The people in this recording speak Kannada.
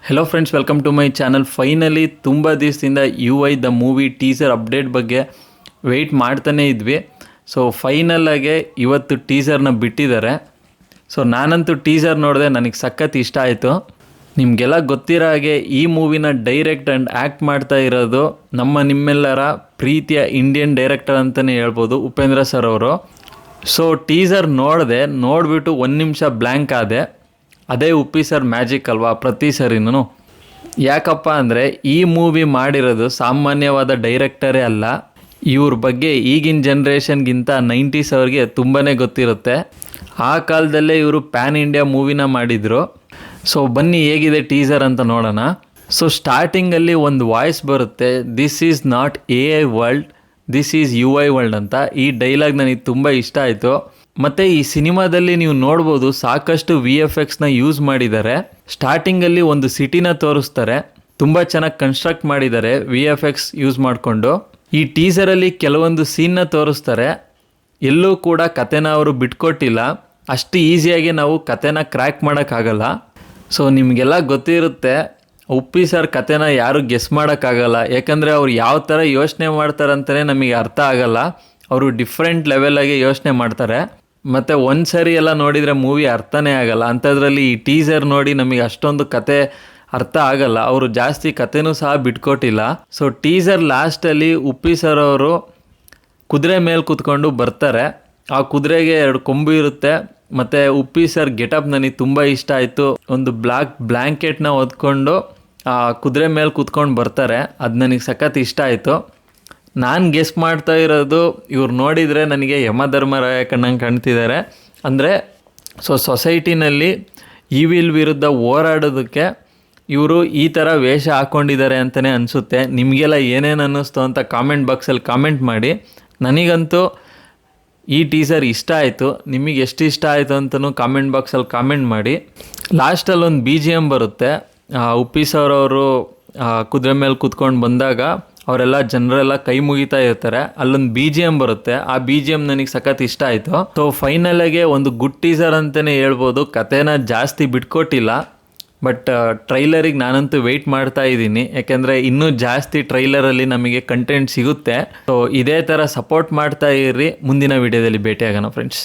Hello friends, welcome to my channel. Finally ತುಂಬ ದಿವಸದಿಂದ UI the movie teaser update ಬಗ್ಗೆ ವೆಯ್ಟ್ ಮಾಡ್ತಾನೇ ಇದ್ವಿ. ಸೊ ಫೈನಲಾಗೆ ಇವತ್ತು ಟೀಸರ್ನ ಬಿಟ್ಟಿದ್ದಾರೆ. ಸೊ ನಾನಂತೂ ಟೀಸರ್ ನೋಡಿದೆ, ನನಗೆ ಸಖತ್ ಇಷ್ಟ ಆಯಿತು. ನಿಮಗೆಲ್ಲ ಗೊತ್ತಿರೋ ಹಾಗೆ ಈ ಮೂವಿನ ಡೈರೆಕ್ಟ್ ಆ್ಯಂಡ್ ಆ್ಯಕ್ಟ್ ಮಾಡ್ತಾ ಇರೋದು ನಿಮ್ಮೆಲ್ಲರ ಪ್ರೀತಿಯ ಇಂಡಿಯನ್ ಡೈರೆಕ್ಟರ್ ಅಂತಲೇ ಹೇಳ್ಬೋದು, ಉಪೇಂದ್ರ ಸರ್ ಅವರು. ಸೊ ಟೀಸರ್ ನೋಡಿಬಿಟ್ಟು 1 ನಿಮಿಷ ಬ್ಲ್ಯಾಂಕ್ ಆದೆ. ಅದೇ ಉಪ್ಪಿ ಸರ್ ಮ್ಯಾಜಿಕ್ ಅಲ್ವಾ ಪ್ರತಿ ಸರಿನೂ. ಯಾಕಪ್ಪ ಅಂದರೆ ಈ ಮೂವಿ ಮಾಡಿರೋದು ಸಾಮಾನ್ಯವಾದ ಡೈರೆಕ್ಟರೇ ಅಲ್ಲ. ಇವ್ರ ಬಗ್ಗೆ ಈಗಿನ ಜನ್ರೇಷನ್ಗಿಂತ 90s ಅವ್ರಿಗೆ ತುಂಬಾ ಗೊತ್ತಿರುತ್ತೆ. ಆ ಕಾಲದಲ್ಲೇ ಇವರು ಪ್ಯಾನ್ ಇಂಡಿಯಾ ಮೂವಿನ ಮಾಡಿದರು. ಸೊ ಬನ್ನಿ ಹೇಗಿದೆ ಟೀಸರ್ ಅಂತ ನೋಡೋಣ. ಸೊ ಸ್ಟಾರ್ಟಿಂಗಲ್ಲಿ ಒಂದು ವಾಯ್ಸ್ ಬರುತ್ತೆ, this is not AI world, this is UI world ಅಂತ. ಈ ಡೈಲಾಗ್ ನನಗೆ ತುಂಬ ಇಷ್ಟ ಆಯಿತು. ಮತ್ತು ಈ ಸಿನಿಮಾದಲ್ಲಿ ನೀವು ನೋಡ್ಬೋದು ಸಾಕಷ್ಟು VFXನ ಯೂಸ್ ಮಾಡಿದ್ದಾರೆ. ಸ್ಟಾರ್ಟಿಂಗಲ್ಲಿ ಒಂದು ಸಿಟಿನ ತೋರಿಸ್ತಾರೆ, ತುಂಬ ಚೆನ್ನಾಗಿ ಕನ್ಸ್ಟ್ರಕ್ಟ್ ಮಾಡಿದ್ದಾರೆ VFX ಯೂಸ್ ಮಾಡಿಕೊಂಡು. ಈ ಟೀಸರಲ್ಲಿ ಕೆಲವೊಂದು ಸೀನ್ನ ತೋರಿಸ್ತಾರೆ, ಎಲ್ಲೂ ಕೂಡ ಕತೆನ ಅವರು ಬಿಟ್ಕೊಟ್ಟಿಲ್ಲ. ಅಷ್ಟು ಈಸಿಯಾಗಿ ನಾವು ಕತೆನ ಕ್ರ್ಯಾಕ್ ಮಾಡೋಕ್ಕಾಗಲ್ಲ. ಸೊ ನಿಮಗೆಲ್ಲ ಗೊತ್ತಿರುತ್ತೆ, ಉಪ್ಪಿ ಸರ್ ಕತೆನ ಯಾರು ಗೆಸ್ ಮಾಡೋಕ್ಕಾಗಲ್ಲ. ಯಾಕಂದರೆ ಅವ್ರು ಯಾವ ಥರ ಯೋಚನೆ ಮಾಡ್ತಾರಂತಲೇ ನಮಗೆ ಅರ್ಥ ಆಗಲ್ಲ. ಅವರು ಡಿಫ್ರೆಂಟ್ ಲೆವೆಲಾಗಿ ಯೋಚನೆ ಮಾಡ್ತಾರೆ. ಮತ್ತು ಒಂದು ಸರಿ ಎಲ್ಲ ನೋಡಿದರೆ ಮೂವಿ ಅರ್ಥನೇ ಆಗಲ್ಲ. ಅಂಥದ್ರಲ್ಲಿ ಈ ಟೀಸರ್ ನೋಡಿ ನಮಗೆ ಅಷ್ಟೊಂದು ಕತೆ ಅರ್ಥ ಆಗಲ್ಲ. ಅವರು ಜಾಸ್ತಿ ಕತೆನೂ ಸಹ ಬಿಟ್ಕೊಟ್ಟಿಲ್ಲ. ಸೊ ಟೀಸರ್ ಲಾಸ್ಟಲ್ಲಿ ಉಪ್ಪಿ ಸರ್ ಅವರು ಕುದುರೆ ಮೇಲೆ ಕೂತ್ಕೊಂಡು ಬರ್ತಾರೆ. ಆ ಕುದುರೆಗೆ 2 ಕೊಂಬು ಇರುತ್ತೆ. ಮತ್ತು ಉಪ್ಪಿ ಸರ್ ಗೆಟಪ್ ನನಗೆ ತುಂಬ ಇಷ್ಟ ಆಯಿತು. ಒಂದು ಬ್ಲ್ಯಾಂಕೆಟ್ನ ಹೊದ್ಕೊಂಡು ಆ ಕುದುರೆ ಮೇಲೆ ಕೂತ್ಕೊಂಡು ಬರ್ತಾರೆ. ಅದು ನನಗೆ ಸಖತ್ ಇಷ್ಟ ಆಯಿತು. ನಾನು ಗೆಸ್ ಮಾಡ್ತಾ ಇರೋದು, ಇವ್ರು ನೋಡಿದರೆ ನನಗೆ ಯಮಧರ್ಮರಾಯ ಕಣ್ಣಂಗೆ ಕಾಣ್ತಿದ್ದಾರೆ. ಅಂದರೆ ಸೊಸೈಟಿನಲ್ಲಿ ಈವಿಲ್ ವಿರುದ್ಧ ಹೋರಾಡೋದಕ್ಕೆ ಇವರು ಈ ಥರ ವೇಷ ಹಾಕ್ಕೊಂಡಿದ್ದಾರೆ ಅಂತಲೇ ಅನಿಸುತ್ತೆ. ನಿಮಗೆಲ್ಲ ಏನೇನು ಅನ್ನಿಸ್ತು ಅಂತ ಕಾಮೆಂಟ್ ಬಾಕ್ಸಲ್ಲಿ ಕಾಮೆಂಟ್ ಮಾಡಿ. ನನಗಂತೂ ಈ ಟೀಸರ್ ಇಷ್ಟ ಆಯಿತು. ನಿಮಗೆ ಎಷ್ಟು ಇಷ್ಟ ಆಯಿತು ಅಂತಲೂ ಕಾಮೆಂಟ್ ಬಾಕ್ಸಲ್ಲಿ ಕಾಮೆಂಟ್ ಮಾಡಿ. ಲಾಸ್ಟಲ್ಲಿ ಒಂದು BGM ಬರುತ್ತೆ. ಉಪ್ಪಿ ಸರ್ ಅವರು ಕುದುರೆ ಮೇಲೆ ಕೂತ್ಕೊಂಡು ಬಂದಾಗ ಅವರೆಲ್ಲ ಜನರೆಲ್ಲ ಕೈ ಮುಗಿತಾ ಇರ್ತಾರೆ. ಅಲ್ಲೊಂದು BGM ಬರುತ್ತೆ. ಆ BGM ನನಗೆ ಸಖತ್ ಇಷ್ಟ ಆಯಿತು. ಸೊ ಫೈನಲಾಗೆ ಒಂದು ಗುಡ್ ಟೀಸರ್ ಅಂತಲೇ ಹೇಳ್ಬೋದು. ಕತೆನ ಜಾಸ್ತಿ ಬಿಟ್ಕೊಟ್ಟಿಲ್ಲ. ಬಟ್ ಟ್ರೈಲರಿಗೆ ನಾನಂತೂ ವೆಯ್ಟ್ ಮಾಡ್ತಾ ಇದ್ದೀನಿ. ಯಾಕೆಂದರೆ ಇನ್ನೂ ಜಾಸ್ತಿ ಟ್ರೈಲರಲ್ಲಿ ನಮಗೆ ಕಂಟೆಂಟ್ ಸಿಗುತ್ತೆ. ಸೊ ಇದೇ ಥರ ಸಪೋರ್ಟ್ ಮಾಡ್ತಾ ಇರ್ರಿ. ಮುಂದಿನ ವಿಡಿಯೋದಲ್ಲಿ ಭೇಟಿಯಾಗೋಣ ಫ್ರೆಂಡ್ಸ್.